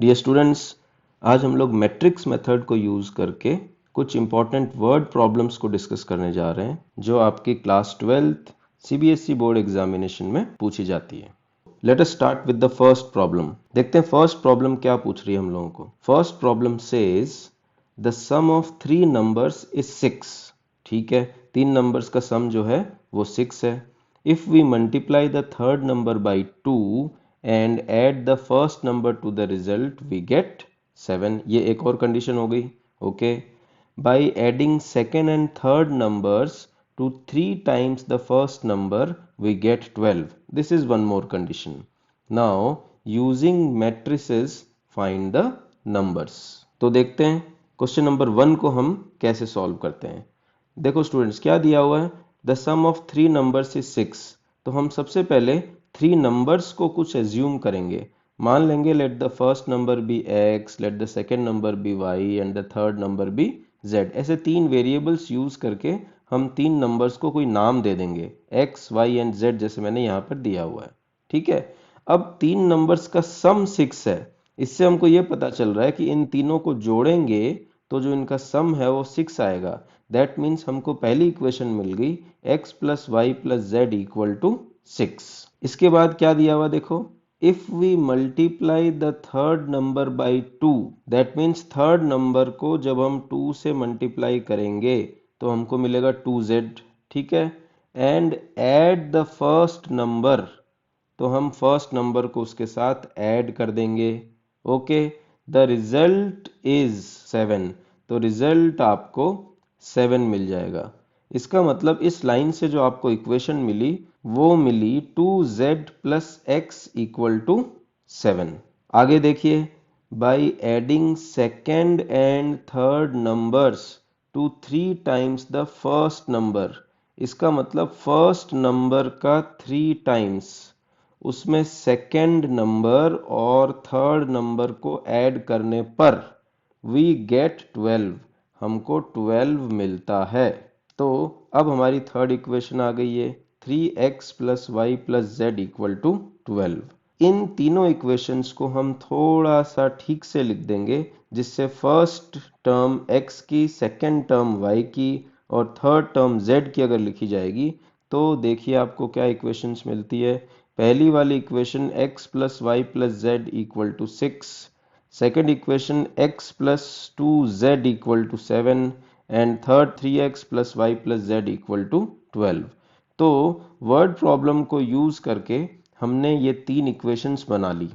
Dear students, आज हम लोग मैट्रिक्स मेथड को यूज़ करके कुछ इंपॉर्टेंट वर्ड प्रॉब्लम्स को डिस्कस करने जा रहे हैं जो आपकी class 12th CBSE board examination में पूछी जाती है। Let us start with the first problem. देखते हैं फर्स्ट प्रॉब्लम क्या पूछ रही है हम लोगों को। First problem says the sum of 3 numbers is 6। ठीक है, 3 नंबर्स का सम जो है वो 6 है। If we multiply the third number by 2 and add the first number to the result we get 7। ये एक और कंडीशन हो गई। Okay, by adding second and third numbers to 3 times the first number we get 12। this is one more condition। now using matrices find the numbers। तो देखते हैं question number 1 को हम कैसे सॉल्व करते हैं। देखो स्टूडेंट्स, क्या दिया हुआ है, the sum of 3 numbers is 6। तो हम सबसे पहले 3 नंबर्स को कुछ एज्यूम करेंगे। मान लेंगे let the first number be x, let the second number be y and the third number be z। ऐसे 3 वेरिएबल्स यूज करके हम 3 नंबर्स को कोई नाम दे देंगे, x, y एंड z, जैसे मैंने यहाँ पर दिया हुआ है। ठीक है, अब 3 नंबर्स का सम 6 है। इससे हमको ये पता चल रहा है कि इन तीनों को जोड़ेंगे तो जो इनका सम है वो 6 आएगा। दैट मीन्स हमको पहली इक्वेशन मिल गई x plus y plus z equal to 6। इसके बाद क्या दिया हुआ देखो, if we multiply the third number by 2, that means third number को जब हम 2 से मल्टीप्लाई करेंगे तो हमको मिलेगा 2z। ठीक है, and add the first number, तो हम फर्स्ट नंबर को उसके साथ ऐड कर देंगे। Okay, the result is 7। तो रिजल्ट आपको 7 मिल जाएगा। इसका मतलब इस लाइन से जो आपको इक्वेशन मिली वो मिली 2z plus x equal to 7। आगे देखिए, by adding second and third numbers to 3 times the first number. इसका मतलब फर्स्ट नंबर का 3 टाइम्स, उसमें सेकेंड नंबर और थर्ड नंबर को ऐड करने पर वी गेट 12। हमको 12 मिलता है। तो अब हमारी थर्ड इक्वेशन आ गई है 3x plus y plus z equal to 12। इन तीनों इक्वेशंस को हम थोड़ा सा ठीक से लिख देंगे, जिससे फर्स्ट टर्म x की, सेकेंड टर्म y की और थर्ड टर्म z की अगर लिखी जाएगी तो देखिए आपको क्या इक्वेशंस मिलती है। पहली वाली equation x plus y plus z equal to 6, second equation x plus 2z equal to 7 and third 3x plus y plus z equal to 12। तो वर्ड प्रॉब्लम को यूज करके हमने ये 3 इक्वेशंस बना ली।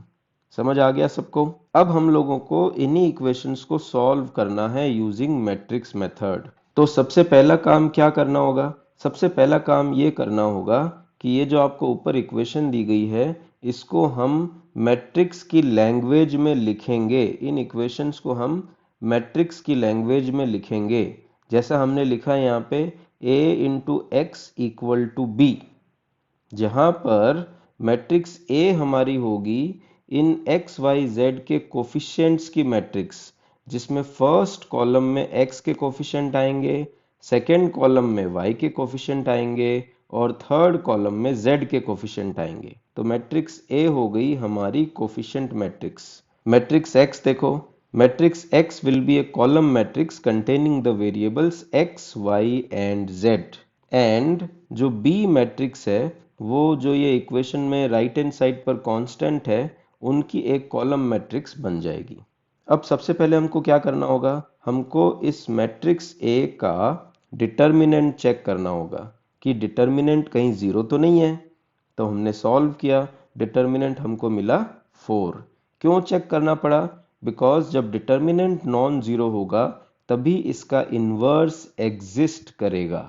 समझ आ गया सबको। अब हम लोगों को इन्हीं इक्वेशंस को सॉल्व करना है यूजिंग मैट्रिक्स मेथड। तो सबसे पहला काम क्या करना होगा, सबसे पहला काम ये करना होगा कि ये जो आपको ऊपर इक्वेशन दी गई है इसको हम मैट्रिक्स की लैंग्वेज में लिखेंगे। इन इक्वेशंस को हम मैट्रिक्स की लैंग्वेज में लिखेंगे। जैसा हमने लिखा है यहाँ पे a into x equal to b, जहाँ पर मैट्रिक्स A हमारी होगी इन x y z के कोफिशिएंट्स की मैट्रिक्स, जिसमें फर्स्ट कॉलम में x के कोफिशिएंट आएंगे, सेकेंड कॉलम में y के कोफिशिएंट आएंगे और थर्ड कॉलम में z के कोफिशिएंट आएंगे। तो मैट्रिक्स A हो गई हमारी कोफिशिएंट मैट्रिक्स। मैट्रिक्स X देखो, matrix X will be a column matrix containing the variables x, y and z। And जो B मैट्रिक्स है वो जो ये इक्वेशन में राइट हैंड साइड पर कांस्टेंट है उनकी एक कॉलम मैट्रिक्स बन जाएगी। अब सबसे पहले हमको क्या करना होगा, हमको इस मैट्रिक्स A का डिटर्मिनेंट चेक करना होगा कि डिटर्मिनेंट कहीं 0 तो नहीं है। तो हमने सॉल्व किया, डिटर्मिनेंट हमको मिला 4। क्यों चेक करना पड़ा, बिकॉज जब डिटर्मिनेंट नॉन जीरो होगा तभी इसका इन्वर्स एग्जिस्ट करेगा।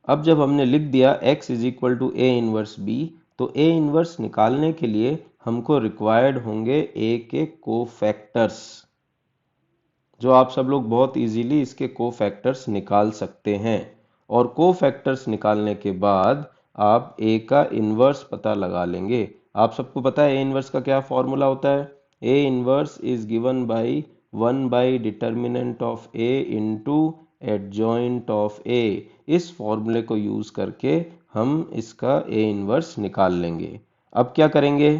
अब जब हमने लिख दिया x is equal to A inverse b, तो a इनवर्स निकालने के लिए हमको रिक्वायर्ड होंगे a के कोफैक्टर्स, जो आप सब लोग बहुत इजीली इसके कोफैक्टर्स निकाल सकते हैं। और कोफैक्टर्स निकालने के बाद आप a का इनवर्स पता लगा लेंगे। आप सबको पता है a इनवर्स का क्या फॉर्मूला होता है, a inverse is given by 1 by determinant of a into adjoint of a। इस फॉर्मूले को यूज करके हम इसका a इनवर्स निकाल लेंगे। अब क्या करेंगे,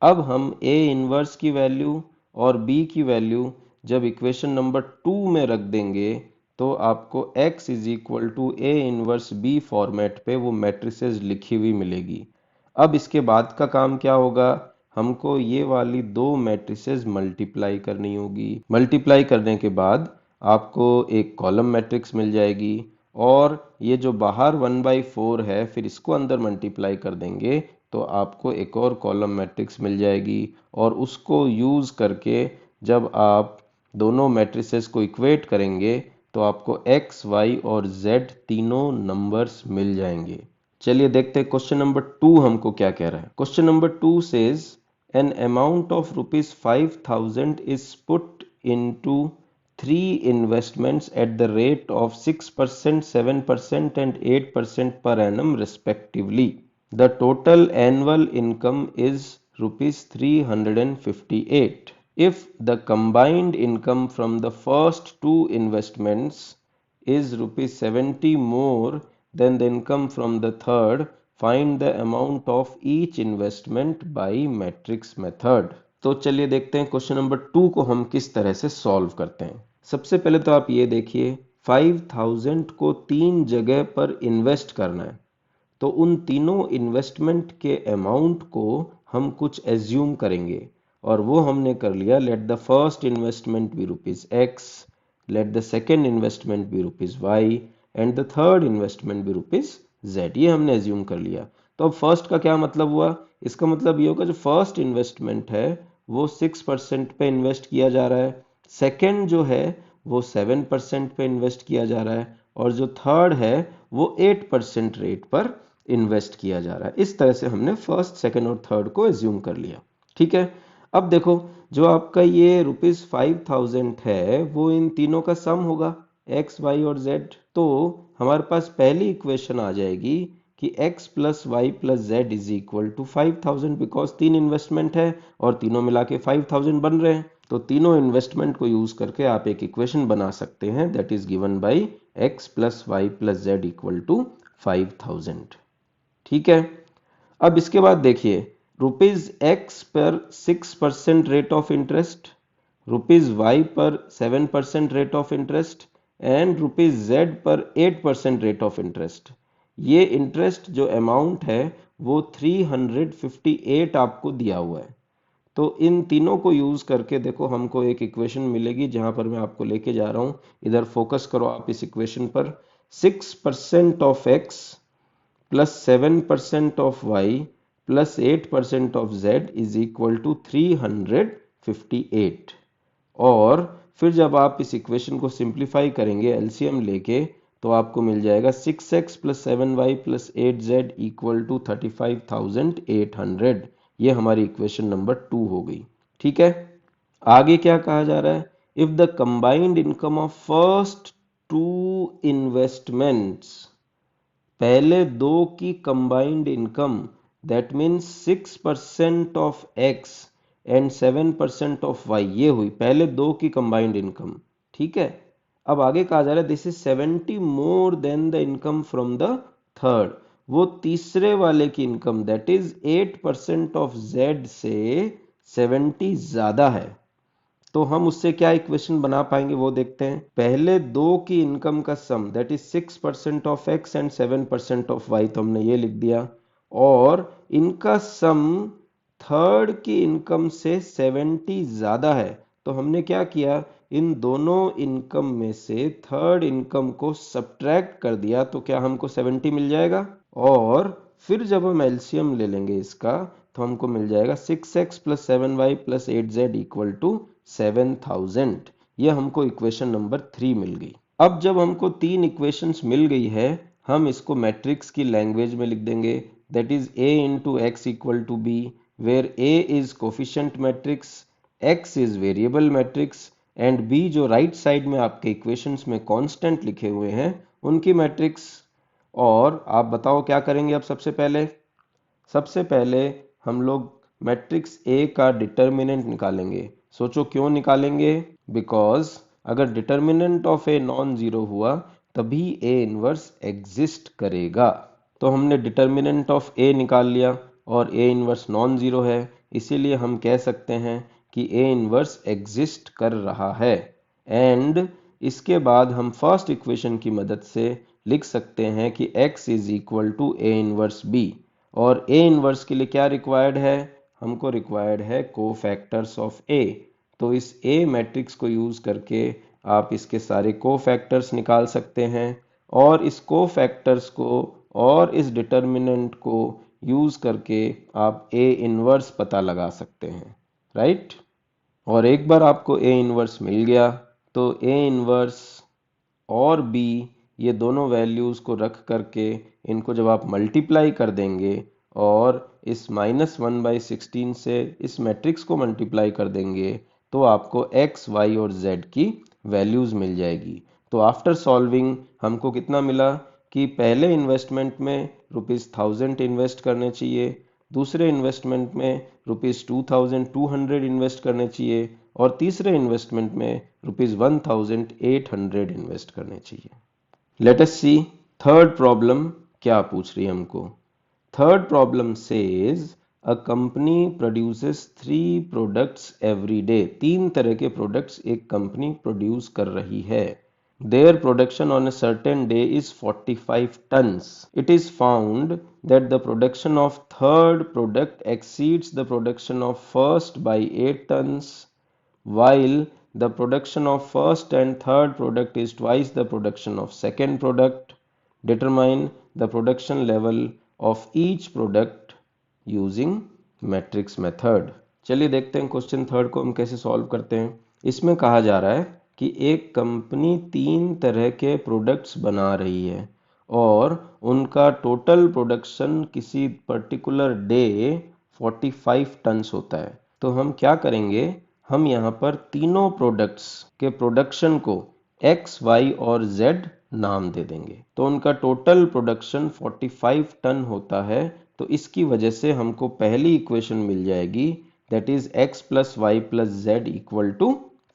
अब हम a इनवर्स की वैल्यू और b की वैल्यू जब इक्वेशन नंबर 2 में रख देंगे तो आपको x is equal to a inverse b format पे वो मैट्रिसेस लिखी हुई मिलेगी। अब इसके बाद का काम क्या होगा, हमको ये वाली दो मैट्रिसेस मल्टीप्लाई करनी होगी। मल्टीप्लाई करने के बाद आपको एक कॉलम मैट्रिक्स मिल जाएगी और ये जो बाहर 1/4 है फिर इसको अंदर मल्टीप्लाई कर देंगे तो आपको एक और कॉलम मैट्रिक्स मिल जाएगी और उसको यूज करके जब आप दोनों मैट्रिसेस को इक्वेट करेंगे तो आपको x, y और z तीनों नंबर्स मिल जाएंगे। चलिए देखते हैं क्वेश्चन नंबर 2 हमको क्या कह रहा है। Question number 2 says an amount of ₹5,000 is put into 3 investments at the rate of 6%, 7% and 8% per annum respectively. The total annual income is ₹358. If the combined income from the first two investments is ₹70 more than the income from the third, find the amount of each investment by matrix method. तो चलिए देखते हैं question number 2 को हम किस तरह से solve करते हैं। सबसे पहले तो आप ये देखिए 5000 को 3 जगह पर इन्वेस्ट करना है तो उन तीनों इन्वेस्टमेंट के अमाउंट को हम कुछ एज्यूम करेंगे और वो हमने कर लिया। Let the first investment be ₹x, let the second investment be ₹y and the third investment be ₹z। ये हमने एज्यूम कर लिया। तो अब फर्स्ट का क्या मतलब हुआ, इसका मतलब ये होगा जो फर्स्ट इन्वेस्टमेंट है वो 6% पे इन्वेस्ट किया जा रहा है, सेकेंड जो है वो 7% पे इन्वेस्ट किया जा रहा है और जो थर्ड है वो 8% रेट पर इन्वेस्ट किया जा रहा है। इस तरह से हमने फर्स्ट, सेकंड और थर्ड को एज्यूम कर लिया। ठीक है, अब देखो जो आपका ये ₹5,000 है वो इन तीनों का सम होगा x, y और z। तो हमारे पास पहली इक्वेशन आ जाएगी कि x plus y plus z is equal to 5,000 because 3 investment है और तीनों मिला के 5,000 बन रहे हैं। तो तीनों इन्वेस्टमेंट को यूज करके आप एक इक्वेशन बना सकते हैं that is given by x plus y plus z equal to 5,000। ठीक है, अब इसके बाद देखिए ₹x पर 6% रेट ऑफ इंटरेस्ट, ₹y पर 7% rate of interest and ₹z पर 8% रेट ऑफ इंटरेस्ट। ये इंटरेस्ट जो अमाउंट है वो 358 आपको दिया हुआ है। तो इन तीनों को यूज करके देखो हमको एक इक्वेशन मिलेगी जहां पर मैं आपको लेके जा रहा हूं। इधर फोकस करो आप इस इक्वेशन पर। 6% of x plus 7% of y plus 8% of z is equal to 358। और फिर जब आप इस इक्वेशन को सिंप्लीफाई करेंगे एलसीएम लेके तो आपको मिल जाएगा 6x plus 7y plus 8z equal to 35,800। ये हमारी इक्वेशन नंबर 2 हो गई। ठीक है, आगे क्या कहा जा रहा है, if the combined income of first 2 investments, पहले दो की combined income that means 6% of x and 7% of y, ये हुई पहले दो की कंबाइंड इनकम। ठीक है, अब आगे कहा जा रहा है this is 70 more than the income from the third, वो तीसरे वाले की income that is 8% of z से 70 ज्यादा है। तो हम उससे क्या इक्वेशन बना पाएंगे वो देखते हैं। पहले दो की इनकम का sum that is 6% of x and 7% of y, तो हमने ये लिख दिया, और इनका सम थर्ड की इनकम से 70 ज्यादा है तो हमने क्या किया, इन दोनों इनकम में से थर्ड इनकम को सब्ट्रैक्ट कर दिया तो क्या हमको 70 मिल जाएगा। और फिर जब हम एलसीएम ले लेंगे इसका तो हमको मिल जाएगा 6x plus 7y plus 8z equal to 7,000। ये हमको इक्वेशन नंबर 3 मिल गई। अब जब हमको तीन इक्वेशंस मिल गई है हम इसको मैट्रिक्स की लैंग्वेज में लिख देंगे that is a into x equal to b, where a is coefficient matrix, x is variable matrix and b जो राइट साइड में आपके इक्वेशंस में कांस्टेंट लिखे हुए हैं उनकी मैट्रिक्स। और आप बताओ क्या करेंगे। अब सबसे पहले हम लोग मैट्रिक्स A का डिटर्मिनेंट निकालेंगे। सोचो क्यों निकालेंगे, बिकॉज अगर determinant of a non zero हुआ तभी A इनवर्स एग्जिस्ट करेगा। तो हमने डिटर्मिनेंट ऑफ A निकाल लिया और A इनवर्स नॉन जीरो है, इसीलिए हम कह सकते हैं कि ए इनवर्स एग्जिस्ट कर रहा है। एंड इसके बाद हम फर्स्ट इक्वेशन की मदद से लिख सकते हैं कि x is equal to A inverse B. और ए इनवर्स के लिए क्या रिक्वायर्ड है? हमको रिक्वायर्ड है कोफैक्टर्स ऑफ ए। तो इस ए मैट्रिक्स को यूज करके आप इसके सारे कोफैक्टर्स निकाल सकते हैं और इस कोफैक्टर्स को और इस डिटर्मिनेंट को यूज करके आप ए इनवर्स पता लगा सकते हैं, राइट? और एक बार आपको ए इनवर्स मिल गया तो ए इनवर्स और बी ये दोनों वैल्यूज को रख करके इनको जब आप मल्टीप्लाई कर देंगे और इस -1/16 से इस मैट्रिक्स को मल्टीप्लाई कर देंगे तो आपको x, y और z की वैल्यूज मिल जाएगी। तो आफ्टर सॉल्विंग हमको कितना मिला कि पहले इन्वेस्टमेंट में ₹1000 इन्वेस्ट करने चाहिए, दूसरे इन्वेस्टमेंट में ₹2200 इन्वेस्ट करने चाहिए और तीसरे इन्वेस्टमेंट में ₹1800 इन्वेस्ट करने चाहिए। लेट अस सी थर्ड प्रॉब्लम क्या पूछ रही है हमको। Third problem says a company produces 3 products every day. 3 तरह के प्रोडक्ट्स एक कंपनी प्रोड्यूस कर रही है। Their production on a certain day is 45 tons. It is found that the production of third product exceeds the production of first by 8 tons, while the production of first and third product is twice the production of second product. Determine the production level of each product using matrix method. चलिए देखते हैं question third को हम कैसे solve करते हैं। इसमें कहा जा रहा है कि एक कंपनी 3 तरह के प्रोडक्ट्स बना रही है और उनका टोटल प्रोडक्शन किसी पर्टिकुलर डे 45 टन्स होता है। तो हम क्या करेंगे, हम यहाँ पर तीनों प्रोडक्ट्स के प्रोडक्शन को x, y और z नाम दे देंगे। तो उनका टोटल प्रोडक्शन 45 टन होता है। तो इसकी वजह से हमको पहली इक्वेशन मिल जाएगी, that is x plus y plus z equal to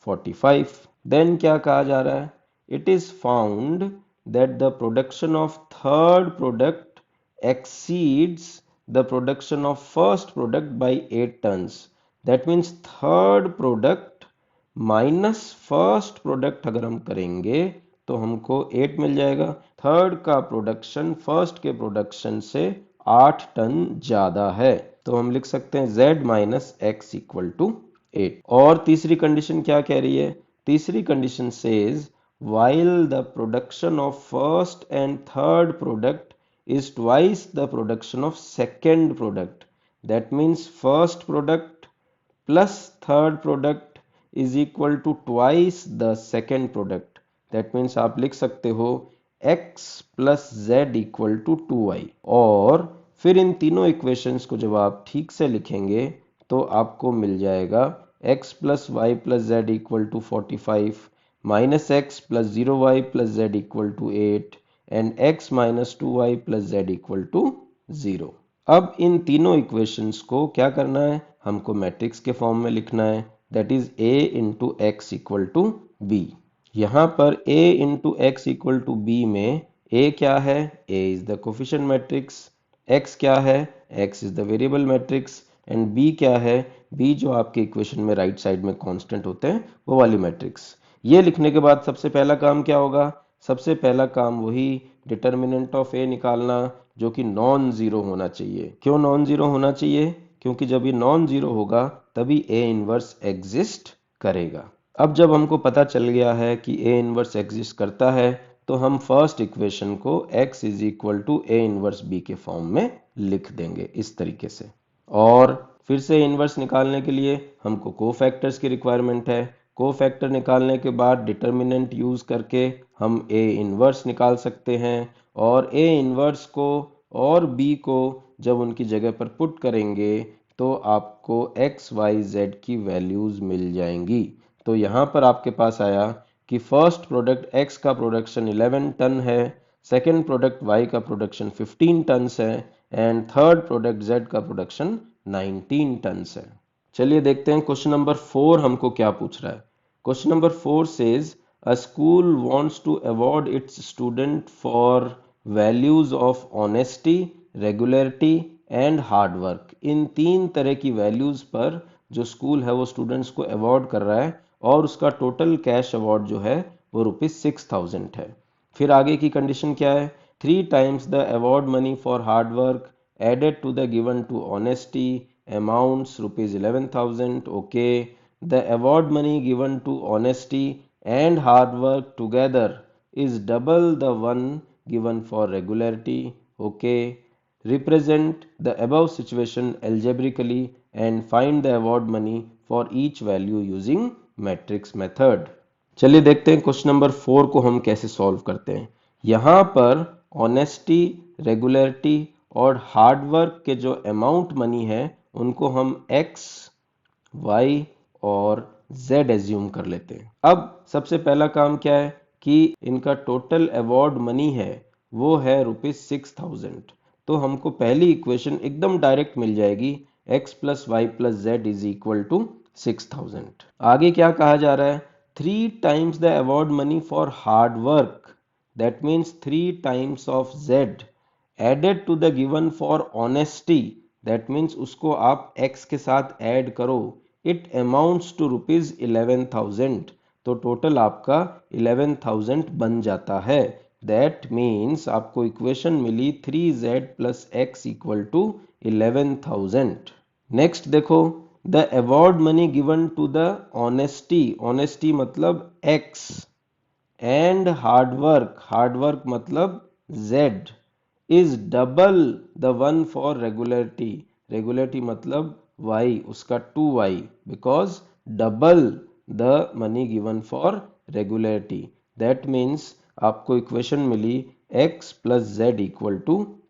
45। Then क्या कहा जा रहा है, it is found that the production of third product exceeds the production of first product by 8 tons. That means third product minus first product अगर हम करेंगे तो हमको 8 मिल जाएगा। थर्ड का प्रोडक्शन फर्स्ट के प्रोडक्शन से 8 टन ज्यादा है, तो हम लिख सकते हैं z minus x equal to 8। और तीसरी कंडीशन क्या कह रही है, तीसरी condition says while the production of first and third product is twice the production of second product. That means first product plus third product is equal to twice the second product. That means आप लिख सकते हो x plus z equal to 2y। और फिर इन तीनों equations को जब आप ठीक से लिखेंगे तो आपको मिल जाएगा x plus y plus z equal to 45 minus x plus 0y plus z equal to 8 and x minus 2y plus z equal to 0। अब इन तीनों इक्वेशंस को क्या करना है, हमको मैट्रिक्स के फॉर्म में लिखना है, that is a into x equal to B. यहाँ पर a into x equal to B में a क्या है, a is the coefficient matrix, x क्या है, x is the variable matrix and b क्या है, b जो आपके इक्वेशन में राइट साइड में कांस्टेंट होते हैं वो वाली मैट्रिक्स। ये लिखने के बाद सबसे पहला काम क्या होगा, सबसे पहला काम वही डिटर्मिनेंट ऑफ ए निकालना जो कि नॉन जीरो होना चाहिए। क्यों नॉन जीरो होना चाहिए, क्योंकि जब ये नॉन जीरो होगा तभी ए इनवर्स एग्जिस्ट करेगा। अब जब हमको पता चल गया है कि ए इनवर्स एग्जिस्ट करता है तो हम फर्स्ट इक्वेशन को x is equal to A inverse B के फॉर्म में लिख देंगे इस तरीके से। और फिर से इनवर्स निकालने के लिए हमको कोफैक्टर्स की रिक्वायरमेंट है। कोफैक्टर निकालने के बाद डिटर्मिनेंट यूज करके हम ए इनवर्स निकाल सकते हैं और ए इनवर्स को और बी को जब उनकी जगह पर पुट करेंगे तो आपको x, y, z की वैल्यूज मिल जाएंगी। तो यहाँ पर आपके पास आया कि फर्स्ट प्रोडक्ट x का प्रोडक्शन 11 टन है, सेकेंड प्रोडक्ट y का प्रोडक्शन 15 टन है एंड थर्ड प्रोडक्ट z का प्रोडक्शन 19 टन है। चलिए देखते हैं क्वेश्चन नंबर 4 हमको क्या पूछ रहा है। Question number 4 says a school wants to award its student for values of honesty, regularity and hard work. इन 3 तरह की वैल्यूज पर जो स्कूल है वो स्टूडेंट्स को अवार्ड कर रहा है और उसका टोटल कैश अवार्ड जो है वो ₹6000 है। फिर आगे की कंडीशन क्या है? 3 times the award money for hard work added to the given to honesty amounts ₹11,000. Okay, the award money given to honesty and hard work together is double the one given for regularity. Okay, represent the above situation algebraically and find the award money for each value using matrix method. चलिए देखते हैं question number 4 को हम कैसे solve करते हैं। यहाँ पर ऑनेस्टी, रेगुलरिटी और हार्डवर्क के जो अमाउंट मनी है उनको हम x, y और z एज्यूम कर लेते हैं। अब सबसे पहला काम क्या है कि इनका टोटल अवार्ड मनी है वो है ₹6000। तो हमको पहली इक्वेशन एकदम डायरेक्ट मिल जाएगी, x + y + z = 6000। आगे क्या कहा जा रहा है? 3 times the award money for hard work, that means 3 times of z added to the given for honesty, that means उसको आप x के साथ ऐड करो, it amounts to ₹11,000। तो टोटल आपका 11,000 बन जाता है। that means आपको इक्वेशन मिली 3z + x = 11,000। नेक्स्ट देखो, the award money given to the honesty, honesty मतलब x, एंड हार्डवर्क मतलब z is double the one for regularity, regularity मतलब y, उसका 2y, because double the money given for regularity. That means आपको equation मिली x + z =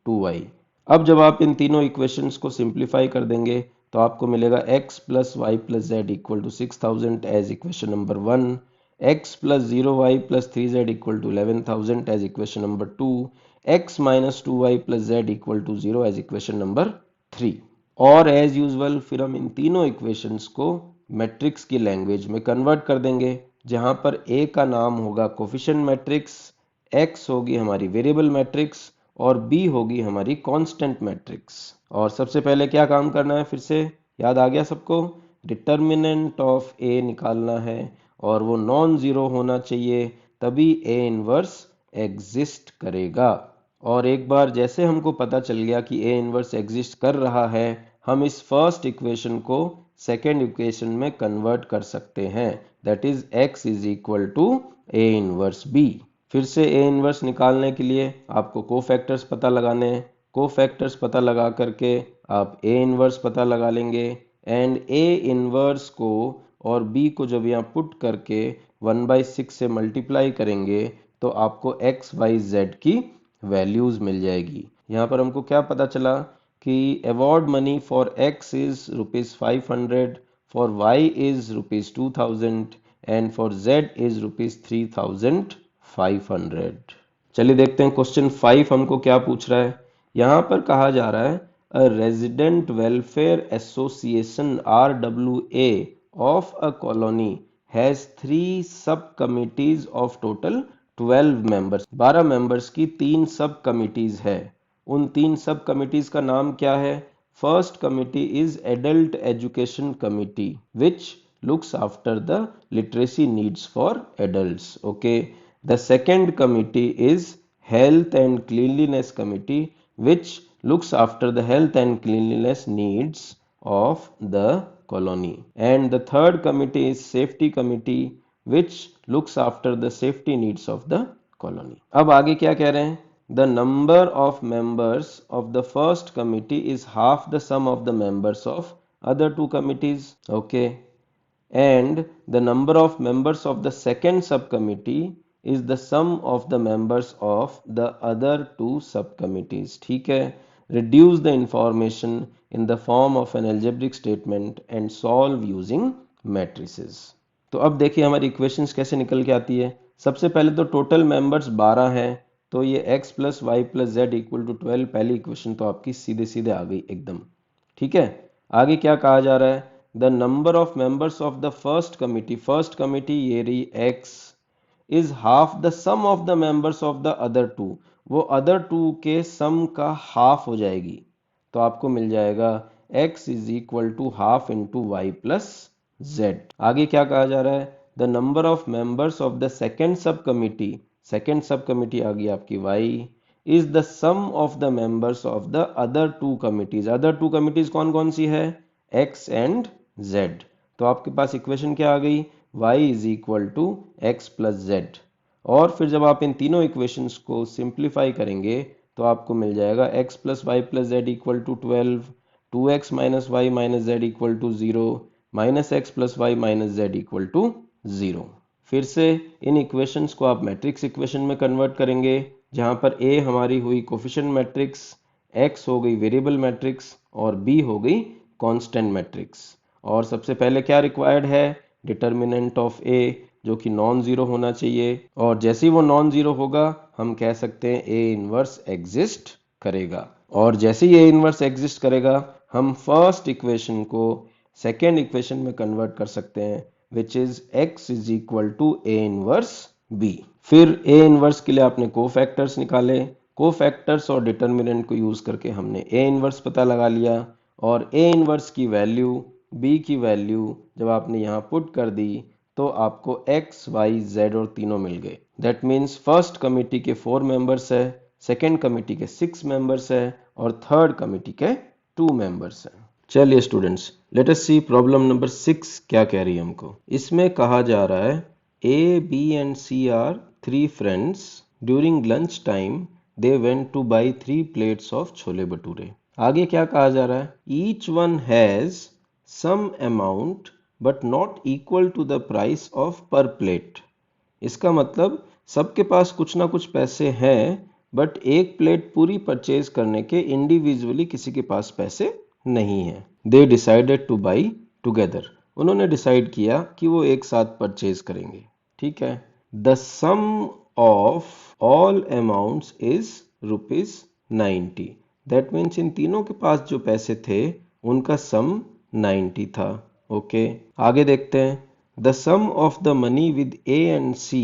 2y। अब जब आप इन तीनों इक्वेशंस को सिंप्लीफाई कर देंगे तो आपको मिलेगा x + y + z = 6000 as equation number 1, x + 0y + 3z = 11,000 as equation number 2, x - 2y + z = 0 as equation number 3। और एज यूजुअल फिर हम इन तीनों इक्वेशंस को मैट्रिक्स की लैंग्वेज में कन्वर्ट कर देंगे, जहां पर a का नाम होगा कोफिशिएंट मैट्रिक्स, x होगी हमारी वेरिएबल मैट्रिक्स और b होगी हमारी कांस्टेंट मैट्रिक्स। और सबसे पहले क्या काम करना है, फिर से याद आ गया सबको? डिटर्मिनेंट ऑफ a निकालना है और वो नॉन जीरो होना चाहिए, तभी a इनवर्स एग्जिस्ट करेगा। और एक बार जैसे हमको पता चल गया कि a इनवर्स एग्जिस्ट कर रहा है, हम इस फर्स्ट इक्वेशन को सेकेंड इक्वेशन में कन्वर्ट कर सकते हैं, that is x = a inverse b। फिर से a इनवर्स निकालने के लिए आपको कोफैक्टर्स पता लगाने हैं। कोफैक्टर्स पता लगा करके आप a इनवर्स पता लगा लेंगे, एंड a इनवर्स को और b को जब यहाँ पुट करके 1/6 से मल्टीप्लाई करेंगे तो आपको x, y, z की वैल्यूज मिल जाएगी। यहाँ पर हमको क्या पता चला कि award money for x is ₹500, for y is ₹2000 and for z is ₹3500। चलिए देखते हैं क्वेश्चन 5 हमको क्या पूछ रहा है। यहाँ पर कहा जा रहा है a resident welfare association RWA of a colony has 3 सब committees of total 12 members, 12 members की 3 सब कमिटीज है। उन 3 सब कमिटीज का नाम क्या है? First committee is adult education committee which looks after the literacy needs for adults. Okay, the second committee is health and cleanliness committee which looks after the health and cleanliness needs of the colony, and the third committee is safety committee which looks after the safety needs of the colony. अब आगे क्या कह रहे हैं? The number of members of the first committee is half the sum of the members of other two committees. Okay, and the number of members of the second subcommittee is the sum of the members of the other two subcommittees. ठीक है, reduce the information in the form of an algebraic statement and solve using matrices. तो अब देखिए हमारी equations कैसे निकल के आती है। सबसे पहले तो टोटल मेंबर्स 12 हैं, तो ये x + y + z = 12, पहली इक्वेशन तो आपकी सीधे सीधे आ गई एकदम। ठीक है, आगे क्या कहा जा रहा है? The number of members of the first committee ये रही x is half the sum of the members of the other two, वो other two के सम का हाफ हो जाएगी, तो आपको मिल जाएगा x is equal to half into y plus z. आगे क्या कहा जा रहा है, the number of members of the second sub committee आ गई आपकी y is the sum of the members of the other two committees कौन कौन सी है, x एंड z। तो आपके पास इक्वेशन क्या आ गई, y is equal to x plus z. और फिर जब आप इन तीनों इक्वेशंस को सिंप्लीफाई करेंगे तो आपको मिल जाएगा x plus y plus z equal to 12, 2x minus y minus z equal to 0, minus x plus y minus z equal to 0। फिर से इन इक्वेशंस को आप मैट्रिक्स इक्वेशन में कन्वर्ट करेंगे, जहां पर a हमारी हुई कोफिशिएंट मैट्रिक्स, x हो गई वेरिएबल मैट्रिक्स और b हो गई कांस्टेंट मैट्रिक्स। और सबसे पहले क्या रिक्वायर्ड है, डिटर्मिनेंट ऑफ a जो कि नॉन जीरो होना चाहिए, और जैसे ही वो नॉन जीरो होगा हम कह सकते हैं a इनवर्स एग्जिस्ट करेगा। और जैसे ही a इनवर्स एग्जिस्ट करेगा हम फर्स्ट इक्वेशन को सेकेंड इक्वेशन में कन्वर्ट कर सकते हैं, which is x is equal to a inverse b। फिर a इनवर्स के लिए आपने कोफैक्टर्स निकाले, कोफैक्टर्स और डिटर्मिनेंट को यूज करके हमने a इनवर्स पता लगा लिया, और a इनवर्स की वैल्यू b की वैल्यू जब आपने यहाँ पुट कर दी तो आपको x, y, z और तीनों मिल गए। दैट मीन्स फर्स्ट कमिटी के 4 मेंबर्स है, सेकेंड कमिटी के 6 मेंबर्स है और थर्ड कमिटी के 2 मेंबर्स है। चलिए स्टूडेंट्स, लेट अस सी प्रॉब्लम नंबर 6 क्या कह रही है हमको। इसमें कहा जा रहा है A, B and C are 3 friends. During lunch time, they went to buy 3 plates of chole bhature. आगे क्या कहा जा रहा है, each one has some amount but not equal to the price of per plate। इसका मतलब सबके पास कुछ ना कुछ पैसे हैं, बट एक प्लेट पूरी परचेज करने के इंडिविजुअली किसी के पास पैसे नहीं है। They decided to buy together, उन्होंने डिसाइड किया कि वो एक साथ परचेज करेंगे। ठीक है, the sum of all amounts is ₹90। That means इन तीनों के पास जो पैसे थे उनका सम 90 था। ओके, आगे देखते हैं। The sum of the money with A and C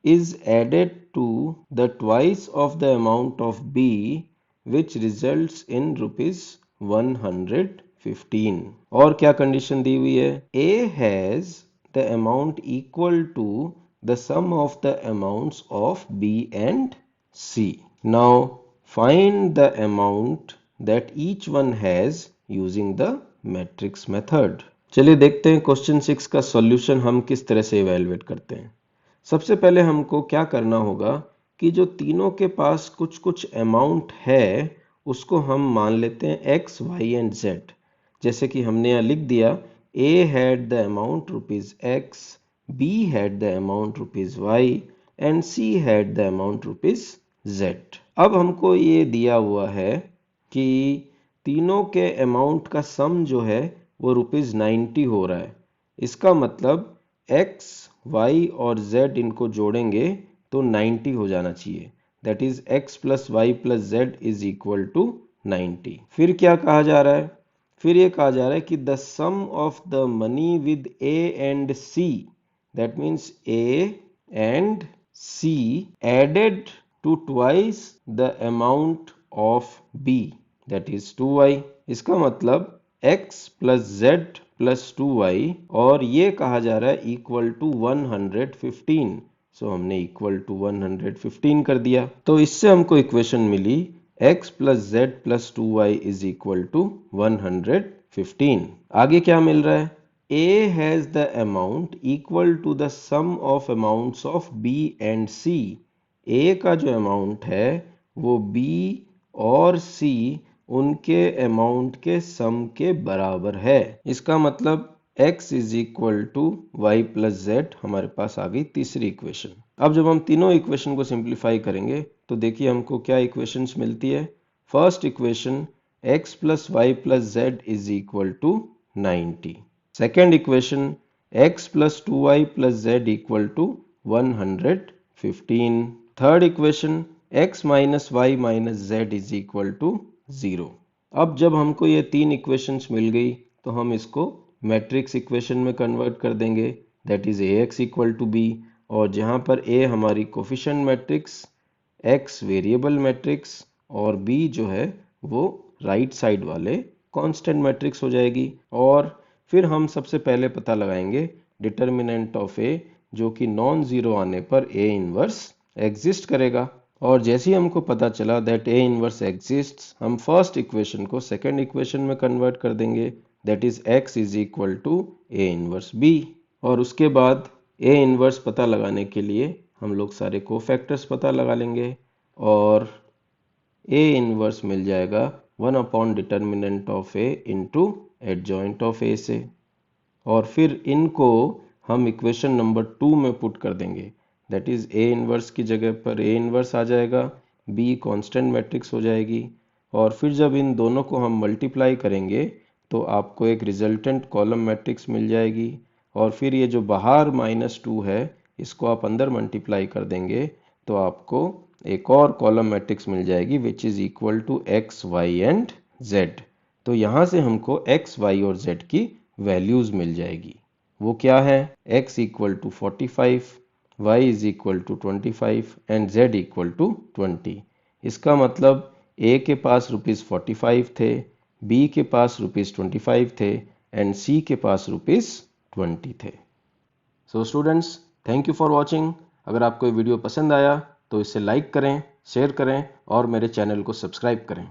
is added to the twice of the amount of B which results in ₹115। और क्या कंडीशन दी हुई है, A has the amount equal to the sum of the amounts of B and C। Now find the amount that each one has using the matrix method। चलिए देखते हैं question 6 का solution हम किस तरह से इवैल्यूएट करते हैं। सबसे पहले हमको क्या करना होगा कि जो तीनों के पास कुछ कुछ अमाउंट है उसको हम मान लेते हैं x, y एंड z। जैसे कि हमने यहाँ लिख दिया A had the amount ₹x, B had the amount ₹y and C had the amount ₹z। अब हमको ये दिया हुआ है कि तीनों के अमाउंट का सम जो है वो ₹90 हो रहा है। इसका मतलब x, y और z इनको जोड़ेंगे तो 90 हो जाना चाहिए। That is x plus y plus z is equal to 90। फिर क्या कहा जा रहा है, फिर ये कहा जा रहा है कि the sum of the money with A and C, that means A and C added to twice the amount of B, that is 2y। इसका मतलब x plus z plus 2y, और ये कहा जा रहा है इक्वल टू 115। सो हमने equal to 115 कर दिया, तो इससे हमको इक्वेशन मिली x plus z plus 2y is equal to 115। आगे क्या मिल रहा है, A has the amount equal to the sum of amounts of B and C। A का जो अमाउंट है वो B और C उनके अमाउंट के सम के बराबर है। इसका मतलब x is equal to y plus z, हमारे पास आ गई तीसरी इक्वेशन। अब जब हम तीनों इक्वेशन को सिंप्लीफाई करेंगे तो देखिए हमको क्या इक्वेशंस मिलती है। First equation x plus y plus z is equal to 90। Second equation x plus 2y plus z equal to 115। Third equation x minus y minus z is equal to 0। अब जब हमको ये तीन इक्वेशंस मिल गई तो हम इसको मैट्रिक्स इक्वेशन में कन्वर्ट कर देंगे, that is Ax equal to b, और जहां पर A हमारी coefficient matrix, x variable matrix और b जो है वो राइट साइड वाले कांस्टेंट मैट्रिक्स हो जाएगी। और फिर हम सबसे पहले पता लगाएंगे डिटर्मिनेंट ऑफ ए, जो कि नॉन जीरो आने पर ए इनवर्स एग्जिस्ट करेगा। और जैसे ही हमको पता चला दैट ए इनवर्स एग्जिस्ट्स, हम फर्स्ट इक्वेशन को सेकंड इक्वेशन में कन्वर्ट कर देंगे, that is x is equal to A inverse B. और उसके बाद ए इनवर्स पता लगाने के लिए हम लोग सारे कोफैक्टर्स पता लगा लेंगे और ए इनवर्स मिल जाएगा 1 upon determinant of A into adjoint of A से। और फिर इनको हम इक्वेशन नंबर 2 में पुट कर देंगे, दैट इज ए इनवर्स की जगह पर ए इनवर्स आ जाएगा, बी कांस्टेंट मैट्रिक्स हो जाएगी। और फिर जब इन दोनों को हम मल्टीप्लाई करेंगे तो आपको एक रिजल्टेंट कॉलम मैट्रिक्स मिल जाएगी। और फिर ये जो बाहर -2 है इसको आप अंदर मल्टीप्लाई कर देंगे तो आपको एक और कॉलम मैट्रिक्स मिल जाएगी which is equal to x y and z. तो यहाँ से हमको एक्स वाई और जेड की वैल्यूज मिल जाएगी। वो क्या है? x equal to 45, y is equal to 25 and z equal to 20। इसका मतलब a के पास ₹45 थे, b के पास ₹25 थे एंड c के पास ₹20 थे। So students, thank you for watching. अगर आपको ये वीडियो पसंद आया तो इसे लाइक करें, शेयर करें और मेरे चैनल को सब्सक्राइब करें।